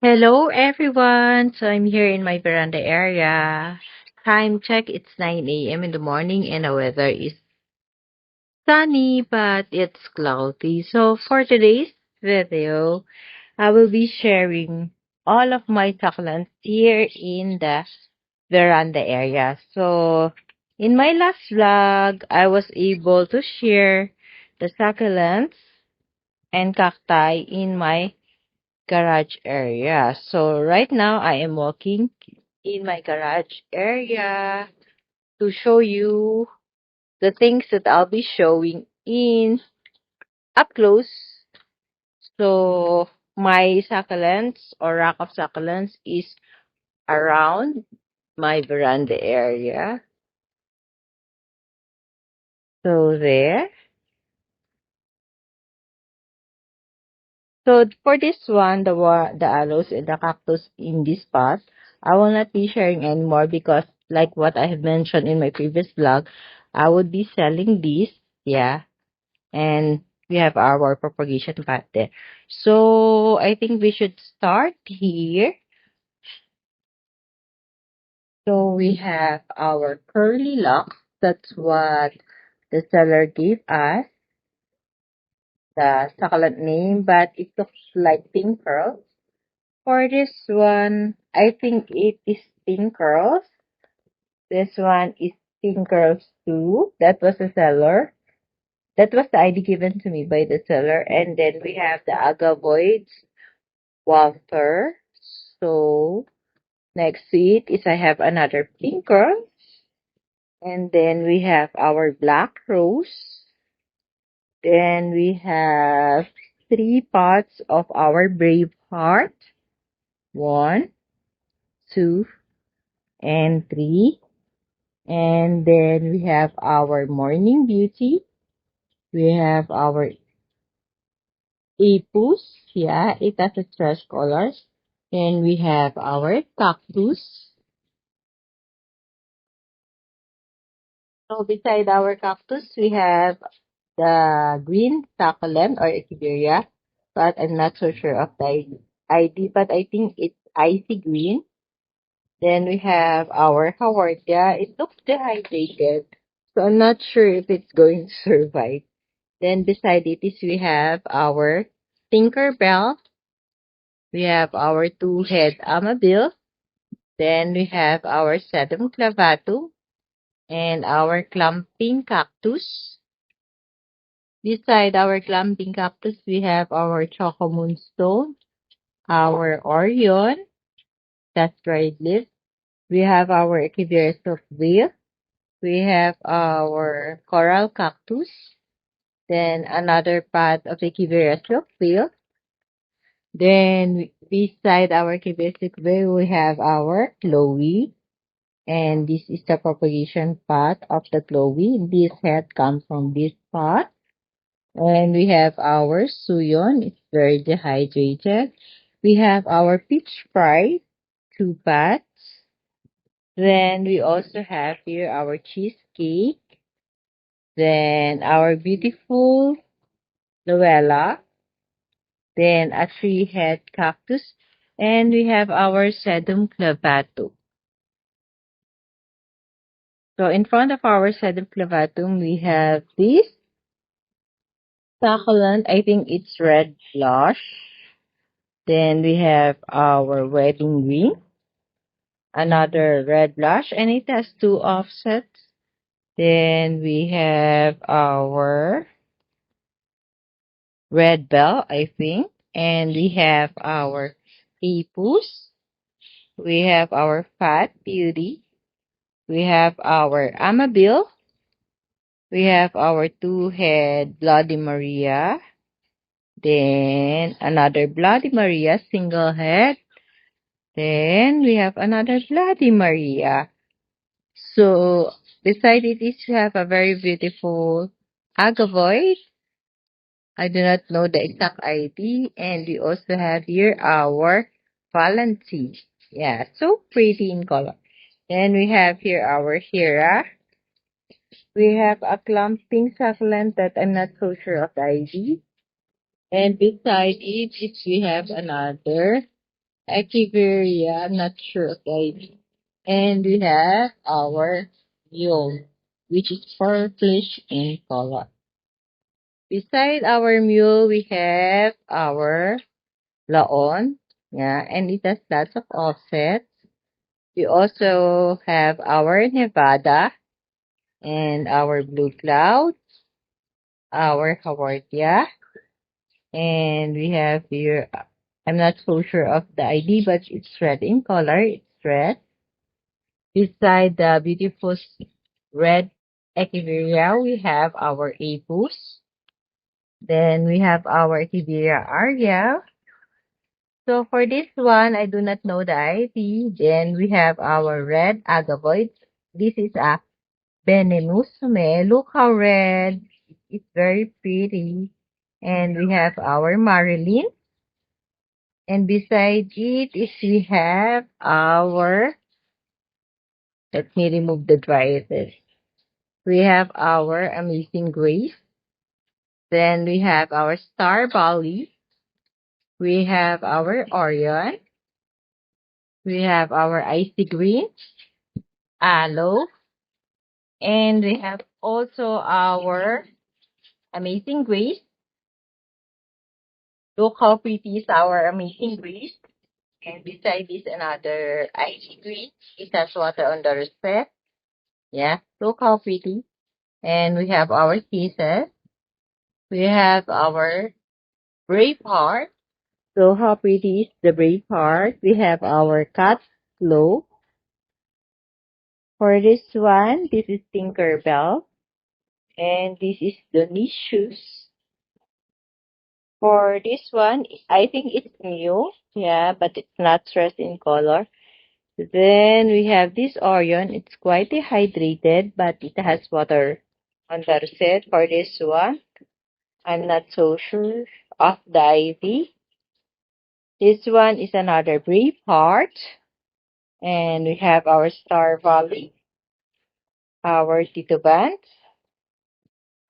Hello everyone. So I'm here in my veranda area. Time check, it's 9 a.m. in the morning and the weather is sunny but it's cloudy. So for today's video, I will be sharing all of my succulents here in the veranda area. So in my last vlog, I was able to share the succulents and cacti in my garage area. So right now I am walking in my garage area to show you the things that I'll be showing in up close. So my succulents or rack of succulents is around my veranda area. So there. So for this one, the aloes and the cactus in this spot, I will not be sharing anymore because like what I have mentioned in my previous vlog, I would be selling this, yeah, and we have our propagation path there. So I think we should start here. So we have our curly locks. That's what the seller gave us, the succulent name, but it looks like pink pearls. For this one, I think it is pink curls. This one is pink curls too. That was the seller. That was the ID given to me by the seller. And then we have the agavoids, Walter. So next to it is I have another pink curl. And then we have our black rose. Then we have three pots of our brave heart. One, two, and three. And then we have our morning beauty. We have our apus. Yeah, it has a trash color. Then we have our cactus. So beside our cactus, we have the green succulent or echeveria. But I'm not so sure of the ID, but I think it's icy green. Then we have our haworthia. It looks dehydrated. So I'm not sure if it's going to survive. Then beside it is we have our Tinkerbell. We have our two-head Amabil. Then we have our Sedum clavatum and our clumping cactus. Beside our clumping cactus, we have our Choco Moonstone, our Orion, that's dried leaf. We have our Echeveria silkweed. We have our Coral cactus. Then another pot of Echeveria silkweed. Then beside our basic way, we have our Chloe. And this is the propagation pot of the Chloe. This head comes from this pot. And we have our Suyon. It's very dehydrated. We have our peach fry, two pots. Then we also have here our cheesecake. Then our beautiful Luella. Then a three-head cactus. And we have our sedum clavatum. So in front of our sedum clavatum, we have this succulent. I think it's red blush. Then we have our wedding ring. Another red blush. And it has two offsets. Then we have our red bell, I think. And we have our apus. We have our fat beauty. We have our Amabil. We have our two-head Bloody Maria. Then another Bloody Maria single head. Then we have another Bloody Maria. So beside it is we have a very beautiful agavoid. I do not know the exact ID. And we also have here our Valentine. Yeah, so pretty in color. Then we have here our Hera. We have a clumping succulent that I'm not so sure of the ID. And beside it, we have another Echeveria, I'm not sure of the ID. And we have our mule, which is purplish in color. Beside our mule, we have our laon, yeah, and it has lots of offsets. We also have our Nevada and our blue cloud, our Hawartia, and we have here, I'm not so sure of the ID, but it's red in color. It's red. Beside the beautiful red Echeveria, we have our Apus. Then we have our Echeveria aria. So for this one, I do not know the ID. Then we have our red agavoid. This is a Benemusume. Look how red. It's very pretty. And we have our Marilyn. And beside it is we have our, let me remove the varieties. We have our Amazing Grace. Then we have our Star Valley. We have our Orion. We have our Icy Green, Aloe. And we have also our Amazing Grace. Look how pretty is our Amazing Grace. And beside this, another Icy Green. It has water on the receipt. Yeah, look how pretty. And we have our kisses. We have our brave heart. So how pretty is the brave heart? We have our cat glow. For this one, this is Tinkerbell. And this is Donicious. For this one, I think it's new. Yeah, but it's not stressed in color. Then we have this Orion. It's quite dehydrated, but it has water on the receipt. For this one, I'm not so sure of the ID. This one is another brave heart. And we have our Star Valley, our Tito Band,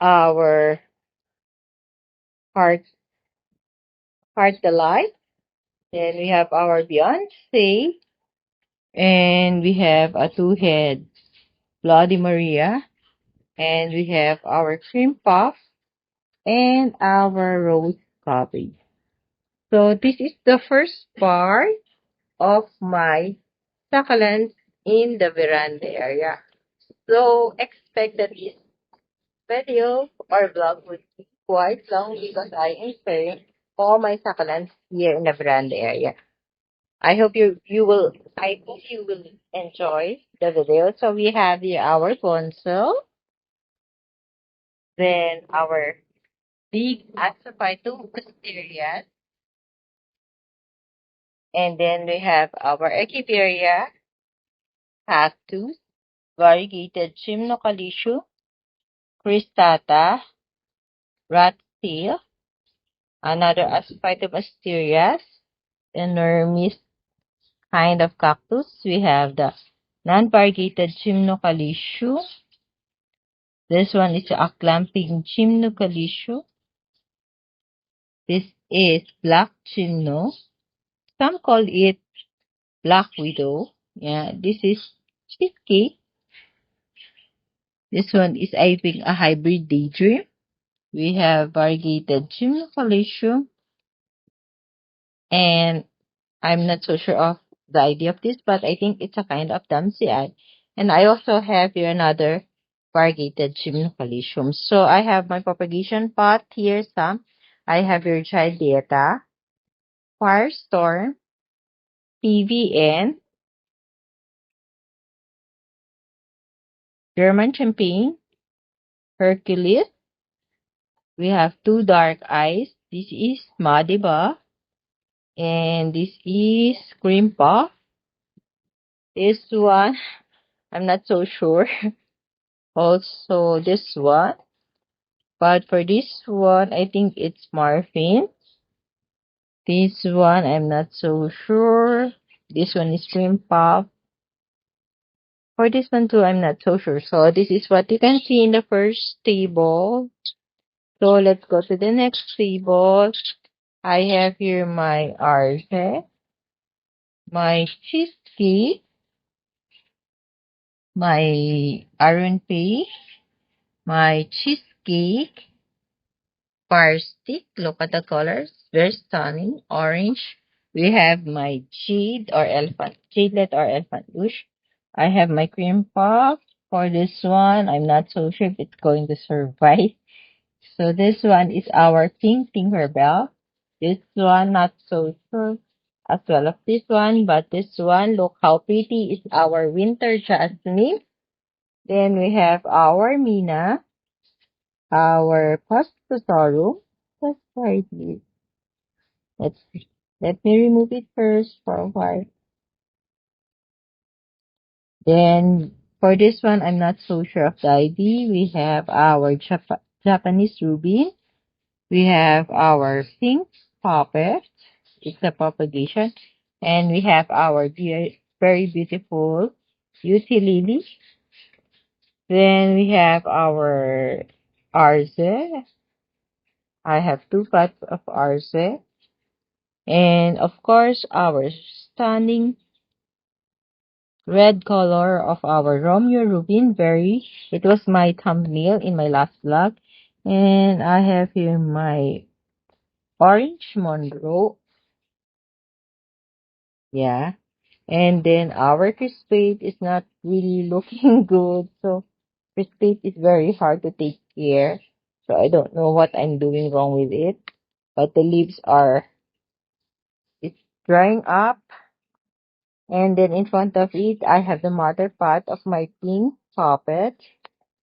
our Heart, Heart Delight. Then we have our Beyonce. And we have a two-head Bloody Maria. And we have our Cream Puff. And our Rose Coffee. So this is the first part of my succulents in the veranda area. So expect that this video or vlog would be quite long because I am sharing all my succulents here in the veranda area. I hope you will enjoy the video. So we have here our console, then our big Asophytum mysterious, and then we have our Echeveria, Cactus, variegated Chimnocalisio, Cristata, Rat Tail, another Asophytum mysterious, enormous kind of cactus. We have the non-variegated Chimnocalisio. This one is a clamping Chimnocalisio. This is black chimno. Some call it black widow. Yeah, this is cheesecake. This one is, I think, a hybrid daydream. We have variegated Chimnocalisio. And I'm not so sure of the idea of this, but I think it's a kind of damsia. And I also have here another variegated Chimnocalisio. So I have my propagation pot here, some. I have your child data, Firestorm, PVN, German Champagne, Hercules. We have two dark eyes. This is Madiba. And this is Cream Puff. This one, I'm not so sure. Also, this one. But for this one, I think it's Morphine. This one, I'm not so sure. This one is Cream Puff. For this one too, I'm not so sure. So this is what you can see in the first table. So let's go to the next table. I have here my Arce. my cheesecake, my Arun pay, my cheesecake, fire stick. Look at the colors. Very stunning. Orange. We have my jadelet or elephant bush. I have my cream puff. For this one, I'm not so sure if it's going to survive. So this one is our Pink Tinkerbell. This one, not so sure as well of this one, but this one, look how pretty is our Winter Jasmine. Then we have our Mina, our Pastosaurus. That's right. Let's let me remove it first for a while. Then for this one, I'm not so sure of the ID. We have our Japanese ruby. We have our pink puppet. It's a propagation. And we have our very beautiful utility. Then we have our arze. I have two pots of arze. And of course, our stunning red color of our Romeo Rubin berry. It was my thumbnail in my last vlog. And I have here my orange Monroe. Yeah. And then our crispate is not really looking good. So crispate is very hard to take care. So I don't know what I'm doing wrong with it. But the leaves it's drying up. And then in front of it, I have the mother part of my pink puppet.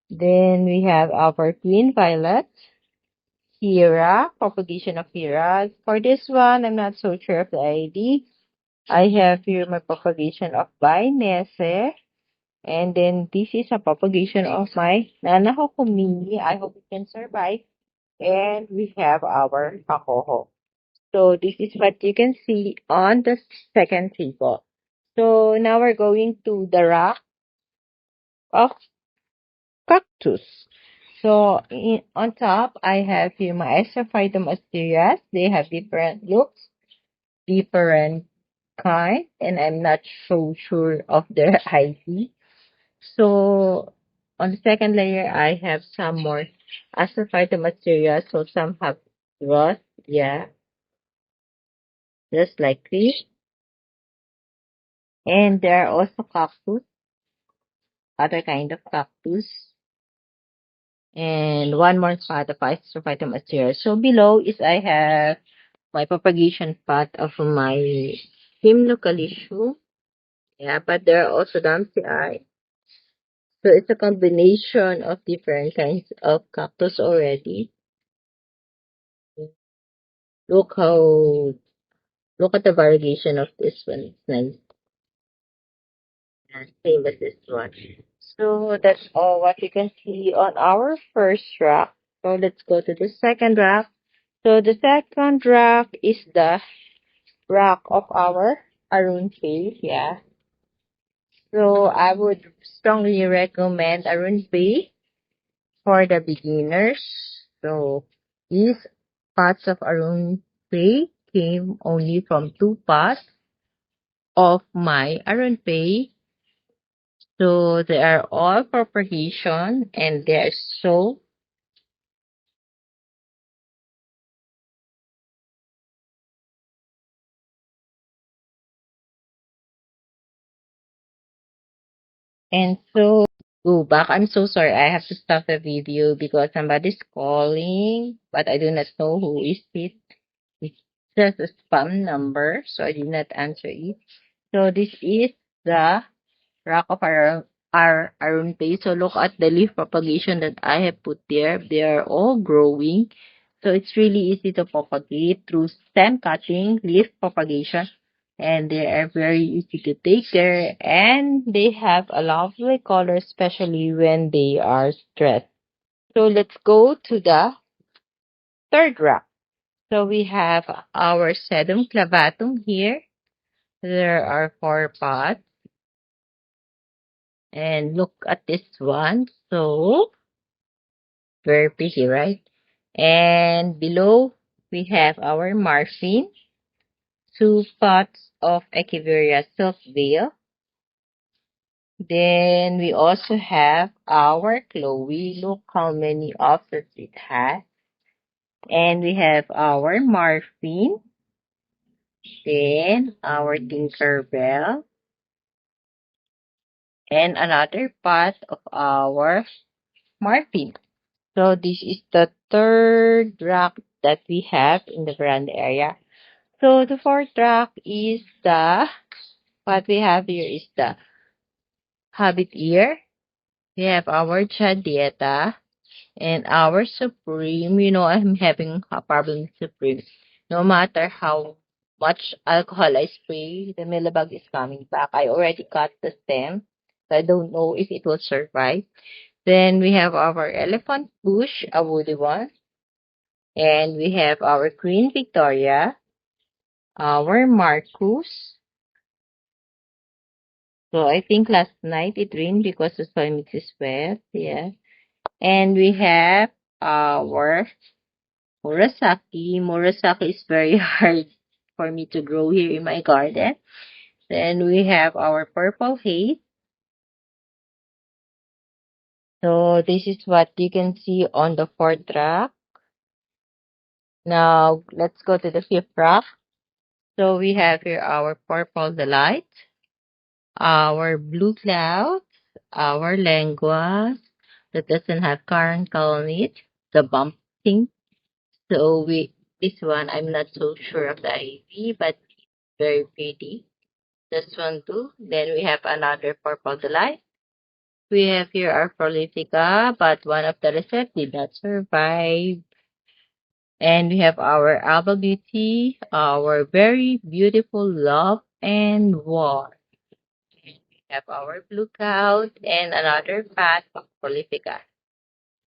Then we have our Queen Violet, Hera, propagation of Hera. For this one, I'm not so sure of the ID. I have here my propagation of Bainese. And then this is a propagation of my Nanahokumini. I hope it can survive. And we have our Pakoho. So this is what you can see on the second table. So now we're going to the rock of cactus. So on top, I have here my Isophytum asterias. They have different looks, different kind, and I'm not so sure of their ID. So on the second layer, I have some more Isophytum asterias. So some have rust, yeah, just like this. And there are also cactus, other kind of cactus. And one more pot of Isophytum asterias. So below is I have my propagation path of my Himnocalishu. Yeah, but there are also Damsii. So it's a combination of different kinds of cactus already. Look how look at the variegation of this one. It's nice. Yeah, same as this one. So that's all what you can see on our first rack. So let's go to the second rack. So the second rack is the rack of our Arun cave. Yeah. So I would strongly recommend Arun Bay for the beginners. So these pots of Arun Bay came only from two pots of my Arun Bay. So they are all propagation and they are so and so go back. I'm so sorry. I have to stop the video because somebody's calling, but I do not know who is it. It's just a spam number, so I did not answer it. So this is the rock of our Arun Pay. So look at the leaf propagation that I have put there. They are all growing. So it's really easy to propagate through stem cutting, leaf propagation. And they are very easy to take care. And they have a lovely color, especially when they are stressed. So let's go to the third rock. So we have our sedum clavatum here. There are four pots. And look at this one. So very pretty, right? And below we have our morphine. 2 pots of Echeveria silk veil. Then we also have our Chloe. Look how many offsets it has. And we have our Morphine. Then our Tinkerbell. And another pot of our Morphine. So this is the third rack that we have in the veranda area. So the fourth rack is what we have here is the Habit Ear. We have our Chadieta and our Supreme. You know, I'm having a problem with Supreme. No matter how much alcohol I spray, the millibug is coming back. I already cut the stem, so I don't know if it will survive. Then we have our Elephant Bush, a woody one. And we have our Queen Victoria, our Marcus. So I think last night it rained because the soil mix is wet. Yeah. And we have our Murasaki. Murasaki is very hard for me to grow here in my garden. Then we have our Purple Haze. So this is what you can see on the fourth rack. Now let's go to the fifth rack. So we have here our Purple Delight, our Blue Cloud, our Lenguas that doesn't have current on it, the bump thing. So this one I'm not so sure of the IV, but it's very pretty. This one too. Then we have another Purple Delight. We have here our Prolifica, but one of the recept did not survive. And we have our Alba Beauty, our very beautiful Love and War. We have our Blue Cloud and another pack of Prolifica.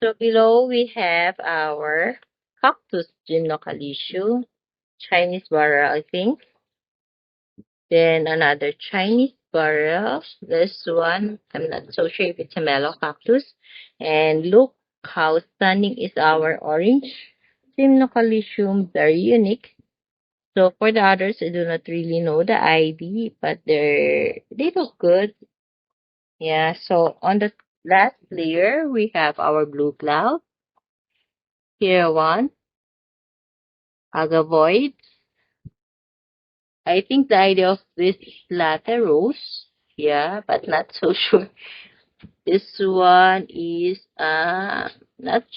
So below we have our Cactus Gymnocalicium, Chinese barrel, I think. Then another Chinese barrel. This one, I'm not so sure if it's a mellow cactus. And look how stunning is our orange Gymnocalicium, very unique. So for the others, I do not really know the ID, but they look good. Yeah, so on the last layer, we have our blue cloud, Heroan, agavoid. I think the idea of this latter rose. Yeah, but not so sure. This one is not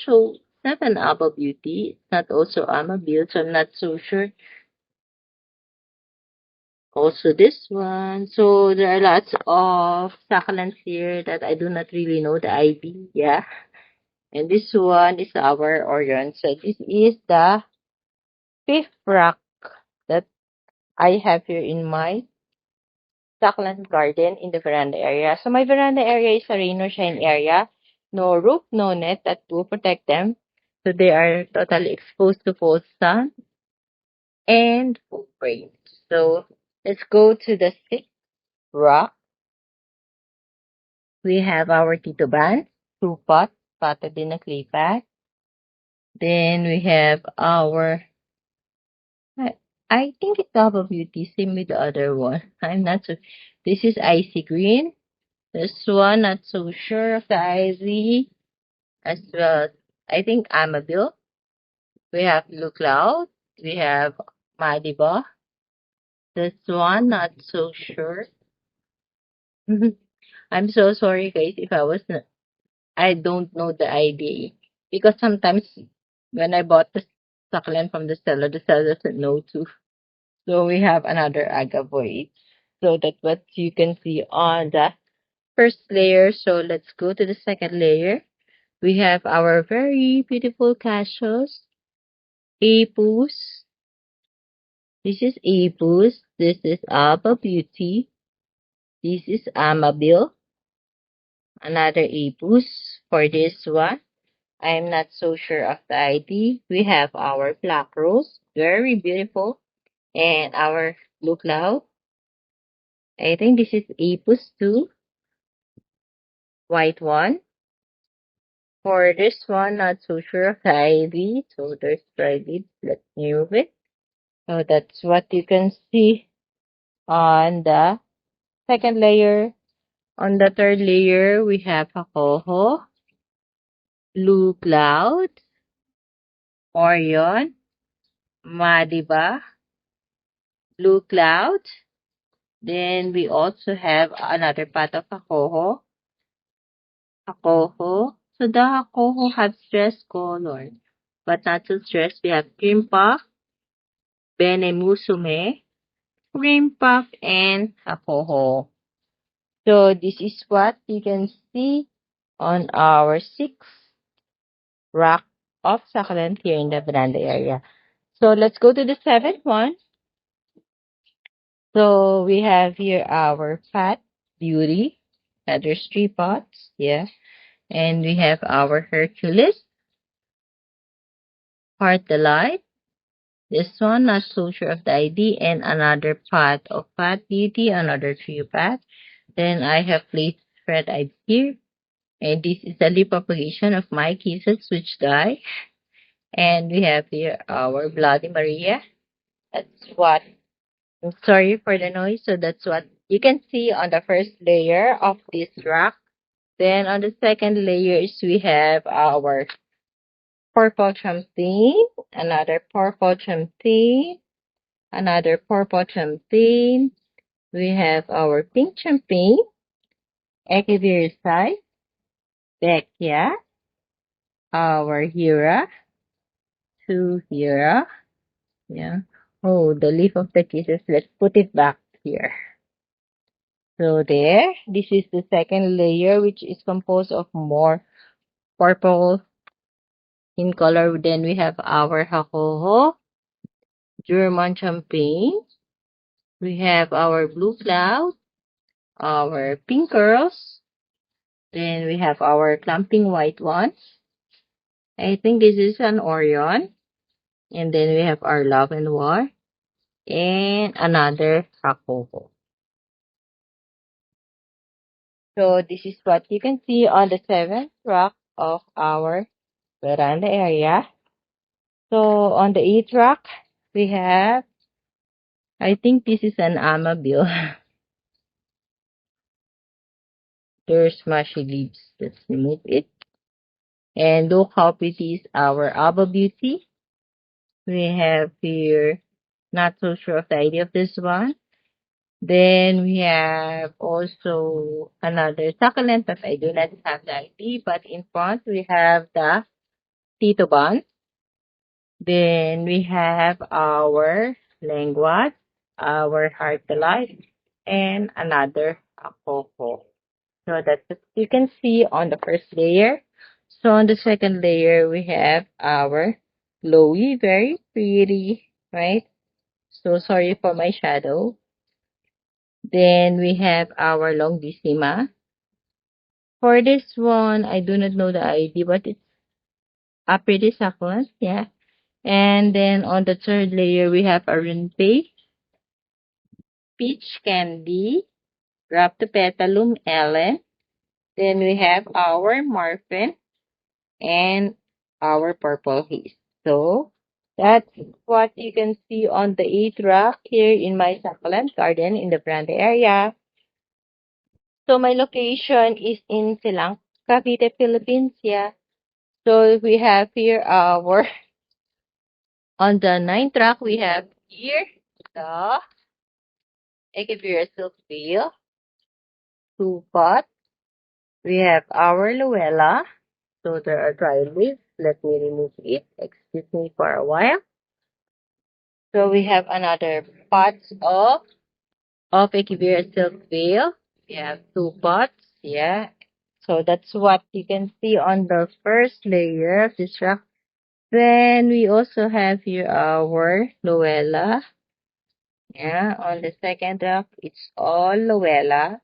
so it's not an apple beauty. It's not also amabil, so I'm not so sure. Also this one. So there are lots of succulents here that I do not really know the ID. Yeah. And this one is our Orion. So this is the fifth rack that I have here in my succulent garden in the veranda area. So my veranda area is a rain or shine area. No roof, no net that will protect them. So they are totally exposed to full sun and full rain. So let's go to the sixth rock. We have our Tito Ban, two pots, potted in a clay pot. Then we have our, I, I think it's Double Beauty, same with the other one. I'm not so, this is Icy Green. This one, not so sure of the Ivy. As well, I think Amabil. We have Blue Cloud. We have Madiba. This one, not so sure. I'm so sorry, guys, if I don't know the ID. Because sometimes when I bought the succulent from the seller doesn't know too. So we have another agavoid. So that's what you can see on the first layer. So let's go to the second layer. We have our very beautiful cactus, apus. This is apus. This is Alba Beauty. This is Amabil. Another apus for this one. I'm not so sure of the ID. We have our black rose, very beautiful, and our blue cloud. I think this is apus too, white one. For this one, not so sure of the ID, so there's private. Let's move it. So that's what you can see on the second layer. On the third layer, we have Hakoho, Blue Cloud, Orion, Madiba, Blue Cloud. Then we also have another part of Hakoho, Hakoho. So the Hakoho have stress color, but not so stress. We have cream puff, Benemusume, cream puff, and Hakoho. So this is what you can see on our sixth rack of succulent here in the veranda area. So let's go to the seventh one. So we have here our fat beauty. There's three pots, yeah. And we have our Hercules, heart delight. This one, not so sure of the ID, and another pot of fat beauty, another three pot. Then I have placed red eye here. And this is the leaf propagation of my cases which die. And we have here our Bloody Maria. That's what, I'm sorry for the noise. So that's what you can see on the first layer of this rock. Then on the second layers, we have our purple champagne, another purple champagne, another purple champagne. We have our pink champagne, Echeversai, Becchia, our Hera, two Hera. Yeah. Oh, the leaf of the kisses. Let's put it back here. So there, this is the second layer, which is composed of more purple in color. Then we have our Hakoho, German champagne. We have our blue cloud, our pink girls. Then we have our clumping white ones. I think this is an Orion. And then we have our love and war. And another Hakoho. So this is what you can see on the seventh rock of our veranda area. So on the eighth rock, we have, I think this is an Amabil. There's mushy leaves. Let's remove it. And look how pretty is our Aba Beauty. We have here, not so sure of the idea of this one. Then we have also another succulent that I do not have the ID, but in front we have the Tito Bun. Then we have our Lengua, our Heart Delight, and another Akoko. So that's what you can see on the first layer. So on the second layer, we have our Lowy, very pretty, right? So sorry for my shadow. Then we have our Longissima. For this one, I do not know the ID, but it's a pretty succulent, yeah. And then on the third layer, we have Arun, peach candy, Rhaptopetalum Ellen. Then we have our Morphin and our purple haze. So that's what you can see on the eighth rack here in my succulent garden in the Veranda area. So my location is in Silang, Cavite, Philippines. Yeah. So we have here our on the ninth rack we have here the Echeveria silk veil, two pot. We have our Luella. So there are dry leaves. Let me remove it. Excuse me for a while. So we have another pots of Echeveria silk veil. We have two pots. Yeah. So that's what you can see on the first layer of this rock. Then we also have here our Luella. Yeah, on the second rock, it's all Luella.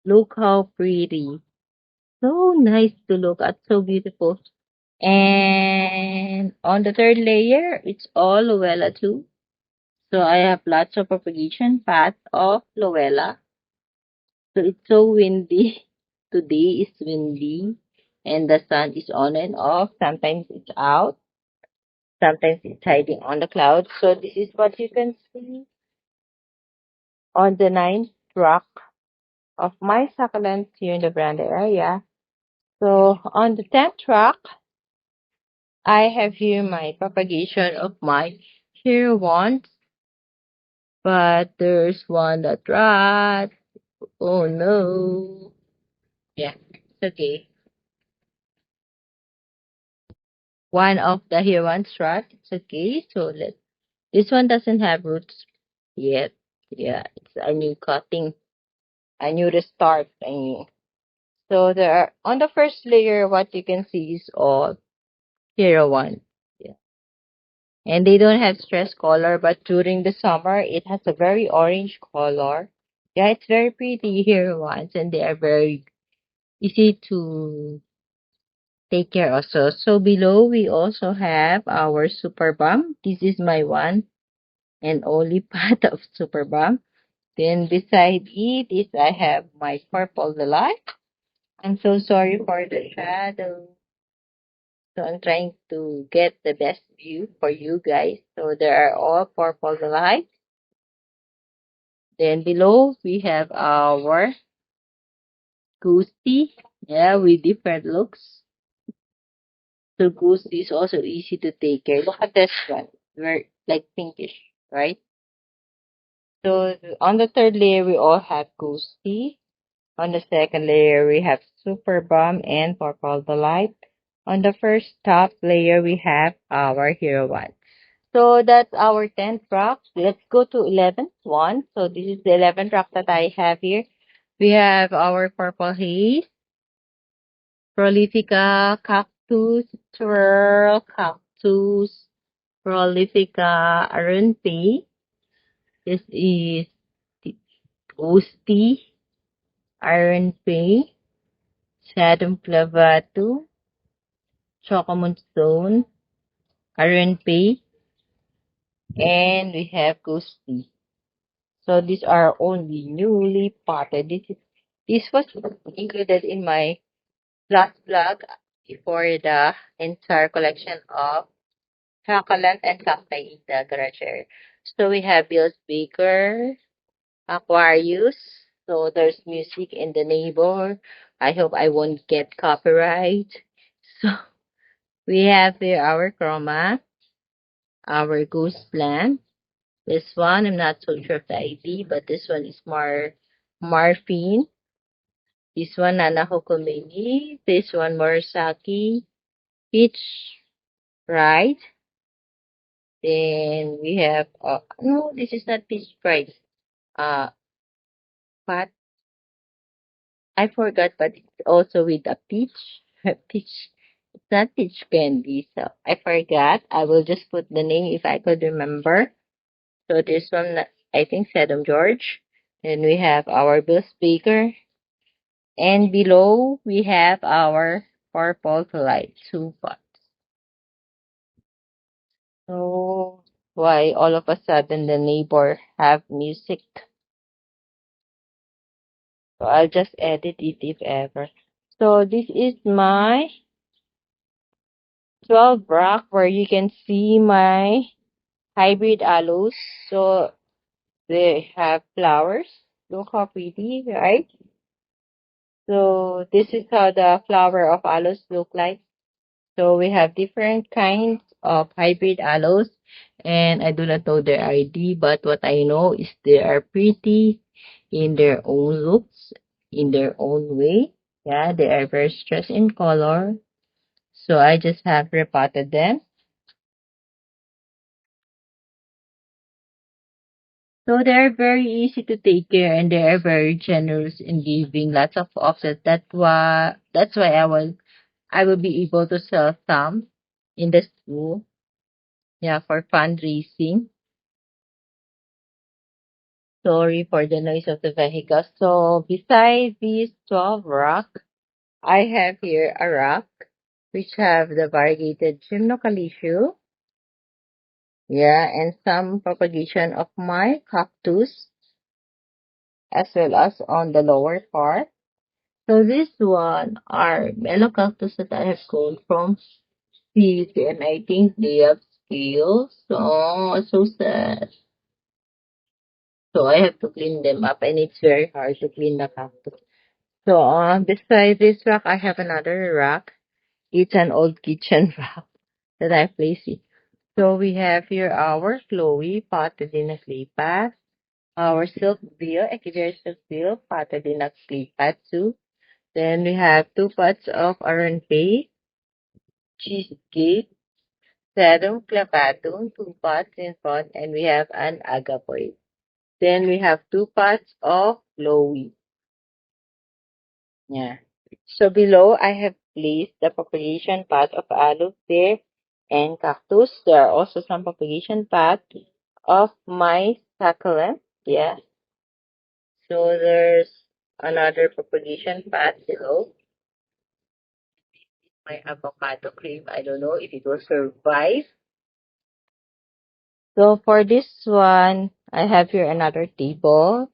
Look how pretty. So nice to look at, so beautiful. And on the third layer, it's all Luella too. So I have lots of propagation paths of Luella. So it's so windy. Today is windy and the sun is on and off. Sometimes it's out. Sometimes it's hiding on the clouds. So this is what you can see on the ninth rock of my succulents here in the Veranda area. So on the 10th rock, I have here my propagation of my Heroan, but there's one that rot. Oh no. Yeah, it's okay. One of the Heroan's rot. It's okay. So this one doesn't have roots yet. Yeah, it's a new cutting, a new restart. I mean. So there are, on the first layer, what you can see is all Heroan. Yeah. And they don't have stress color, but during the summer, it has a very orange color. Yeah, it's very pretty Heroans, and they are very easy to take care also. So below, we also have our super balm. This is my one and only pot of super balm. Then beside it is I have my purple delight. I'm so sorry for the shadow. So I'm trying to get the best view for you guys. So there are all purple delight. Then below we have our ghosty. Yeah, with different looks. So ghosty is also easy to take care. Look at this one. Very like pinkish, right? So on the third layer we all have ghosty. On the second layer we have super balm and purple delight. On the first top layer we have our hero one. So that's our 10th rock. Let's go to 11th one. So this is the 11th rock that I have here. We have our purple haze, prolifica, cactus, twirl, cactus, prolifica, Arun. This is ghosty, Arun, sadum clavatu, chocolate stone, Arun, and we have ghosty. So these are only newly potted. This was included in my last vlog for the entire collection of succulent and cacti in the garage area. So we have Bill's Baker, Aquarius. So there's music in the neighbor. I hope I won't get copyright. So we have here our chroma, our ghost plant. This one, I'm not so sure of the ID, but this one is morphine. This one, Nana Hokomini. This one, Murasaki. Peach, right? Then we have, no, this is not peach pride. Uh, but I forgot, but it's also with a peach. Peach. It's not peach candy, so I forgot. I will just put the name if I could remember. So this one, I think, Sedum George. Then we have our Bill Speaker. And below, we have our purple light 2 pots. So, why all of a sudden the neighbor have music? So, I'll just edit it if ever. So, this is my 12 rack where you can see my hybrid aloes. So, they have flowers. Look how pretty, right? So, this is how the flower of aloes look like. So we have different kinds of hybrid aloes, and I do not know their ID, but what I know is they are pretty in their own looks, in their own way. Yeah, they are very stressed in color. So I just have repotted them. So they are very easy to take care and they are very generous in giving lots of offset. That's why I will be able to sell some in the school. Yeah, for fundraising. Sorry for the noise of the vehicle. So beside these 12 rock, I have here a rock which have the variegated gymnocalisio. Yeah, and some propagation of my cactus as well as on the lower part. So this one are mellow cactus that I have grown from seeds and I think they have scales. Oh, it's so sad. So I have to clean them up, and it's very hard to clean the cactus. So beside this rack, I have another rack. It's an old kitchen rack that I place it. So we have here our Chloe potted in a clay pot, our silk veal, equivariate silk veal potted in a clay pot too. Then we have 2 pots of Arun paste, cheesecake, sedum clavatum, 2 pots in front, and we have an agapoy. Then we have 2 pots of Chloe. Yeah. So below, I have placed the propagation pot of aloes there and cactus. There are also some propagation pot of my succulent. Yeah. So there's another propagation pot below. My avocado cream. I don't know if it will survive. So for this one, I have here another table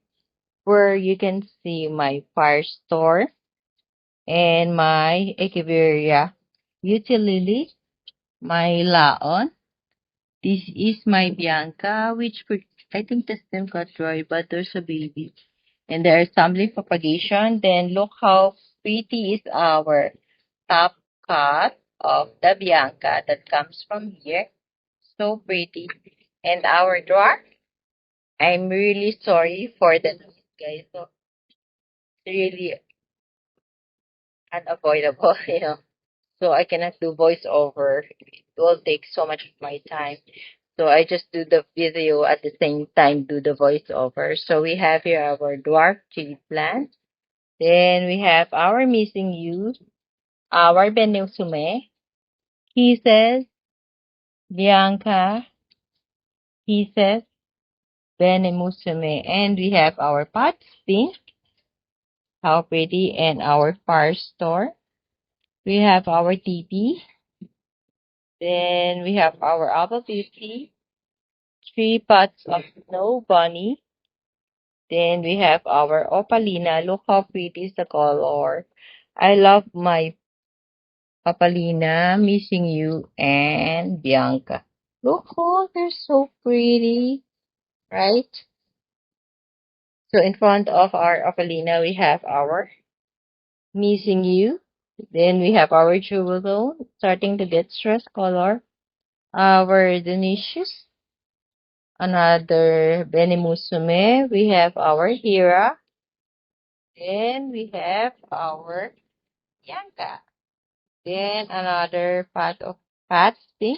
where you can see my fire store and my echeveria utility, my laon. This is my Bianca, which I think the stem got dry, but there's a baby. And there is some leaf propagation. Then look how pretty is our top cut of the Bianca that comes from here. So pretty. And our drawer, I'm really sorry for the noise, guys. So it's really unavoidable, So I cannot do voiceover. It will take so much of my time. So I just do the video at the same time, do the voiceover. So we have here our dwarf chili plant. Then we have our missing you, our benusume. He says, Bianca, he says, benemusume. And we have our pot pink, how pretty, and our fire store. We have our TP. Then we have our apple beauty, 3 pots of snow bunny. Then we have our opalina. Look how pretty is the color. I love my opalina, missing you, and Bianca. Look, oh, they're so pretty, right? So in front of our opalina, we have our missing you. Then we have our jewel starting to get stress color. Our Denisius, another Benimusume. We have our Hira. Then we have our Bianca. Then another pot of Patsy.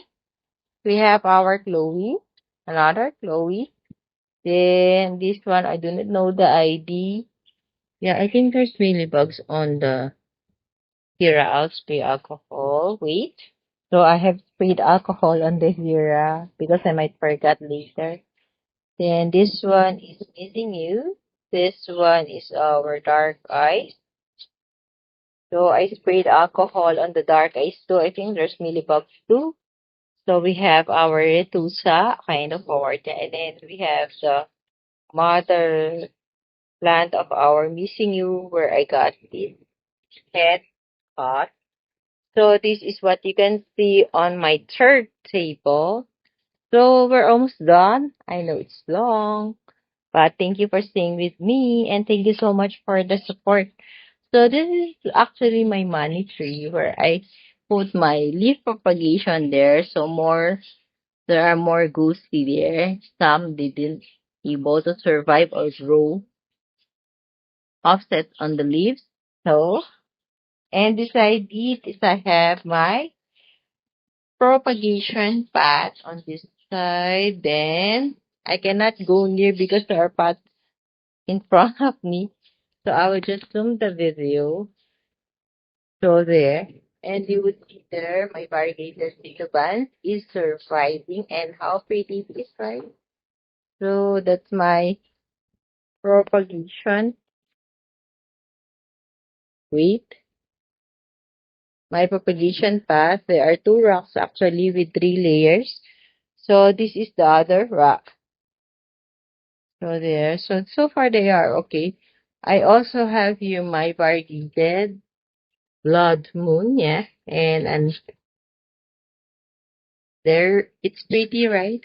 We have our Chloe. Another Chloe. Then this one, I do not know the ID. Yeah, I think there's really bugs on the Hira. I'll spray alcohol. Wait. So I have sprayed alcohol on the Hira because I might forget later. Then this one is missing you. This one is our dark eyes. So I sprayed alcohol on the dark eyes too. I think there's millibugs too. So we have our retusa, kind of order, and then we have the mother plant of our missing you where I got this head cut. So this is what you can see on my third table. So we're almost done. I know it's long, but thank you for staying with me and thank you so much for the support. So this is actually my money tree where I put my leaf propagation there. So there are more ghosty there. Some didn't able to survive or grow offset on the leaves. So, and beside it is I have my propagation path on this side. Then I cannot go near because there are paths in front of me. So I will just zoom the video. So there. And you would see there my variegated band is surviving and how pretty it is, right? So that's my propagation. Wait. My propagation path. There are 2 rocks actually with 3 layers. So this is the other rock. So there. So far they are okay. I also have here my variegated blood moon, yeah. And there. It's pretty, right?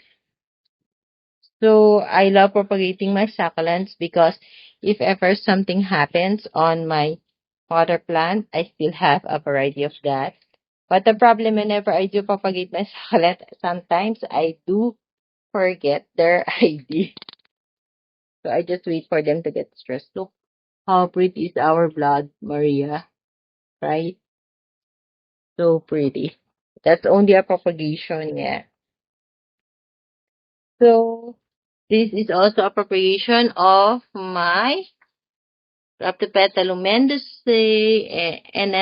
So I love propagating my succulents because if ever something happens on my water plant, I still have a variety of that. But the problem whenever I do propagate my succulent, sometimes I do forget their ID. So I just wait for them to get stressed. Look how pretty is our blood, Maria, right? So pretty. That's only a propagation, yeah. So this is also a propagation of my Rhaptopetalumendus, and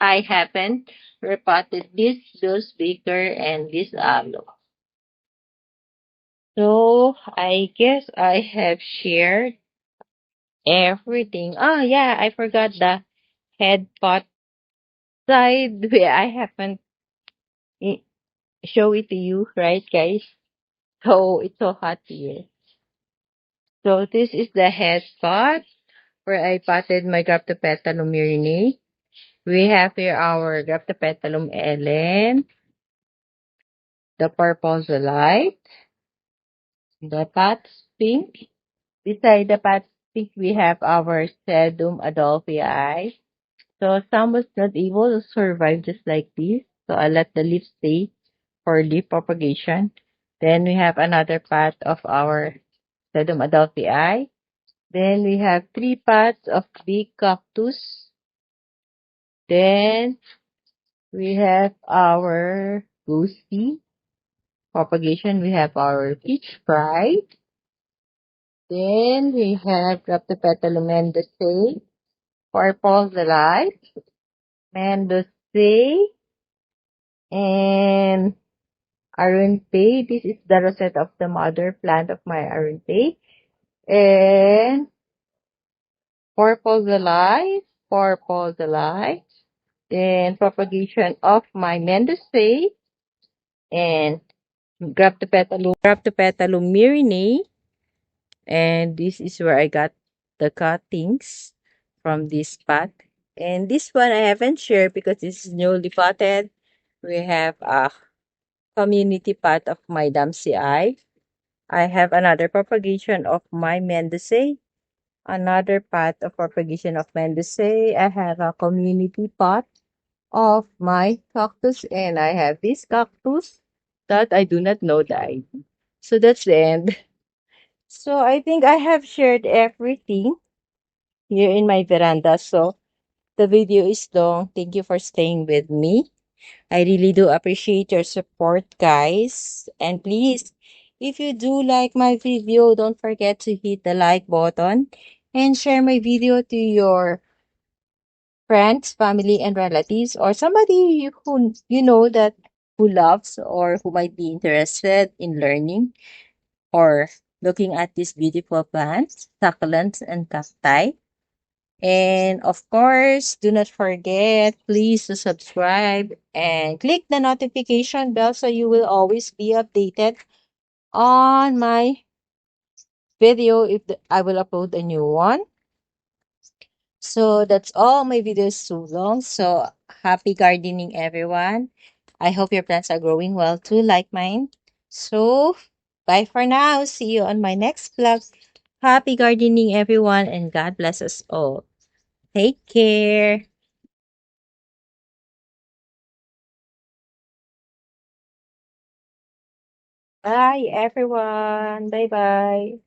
I haven't repotted this Dulce Baker and this aloe. So I guess I have shared everything. Oh yeah, I forgot the head pot side where I haven't i- show it to you, right guys? So it's so hot here. So this is the head pot where I potted my Graptopetalum myrinae. We have here our Graptopetalum ellen, the purple light, the Pat's pink. Beside the Pat's pink, we have our Sedum adolphii. So some was not able to survive just like this. So I let the leaves stay for leaf propagation. Then we have another pot of our Sedum adolphii. Then we have three pots of big cactus. Then we have our ghosty propagation. We have our peach pride. Then we have Rhaptopetalum mendozae, purple delight, mendozae, and Arun. This is the rosette of the mother plant of my Arun. And purple delight, then propagation of my mendozae, and Graptopetalum myrinae. And this is where I got the cuttings from this pot. And this one I haven't shared because this is newly potted. We have a community pot of my Damsi eye. I have another propagation of my Mendozae. Another pot of propagation of Mendozae. I have a community pot of my cactus. And I have this cactus that I do not know the ID. So that's the end. So I think I have shared everything here in my veranda. So the video is long. Thank you for staying with me. I really do appreciate your support, guys. And please, if you do like my video, don't forget to hit the like button and share my video to your friends, family, and relatives, or somebody who you know that who loves or who might be interested in learning or looking at these beautiful plants, succulents, and cacti. And of course, do not forget, please, to subscribe and click the notification bell so you will always be updated on my video if I will upload a new one. So that's all. My video is too long. So happy gardening, everyone. I hope your plants are growing well too, like mine. So bye for now. See you on my next vlog. Happy gardening, everyone, and God bless us all. Take care. Bye, everyone. Bye bye.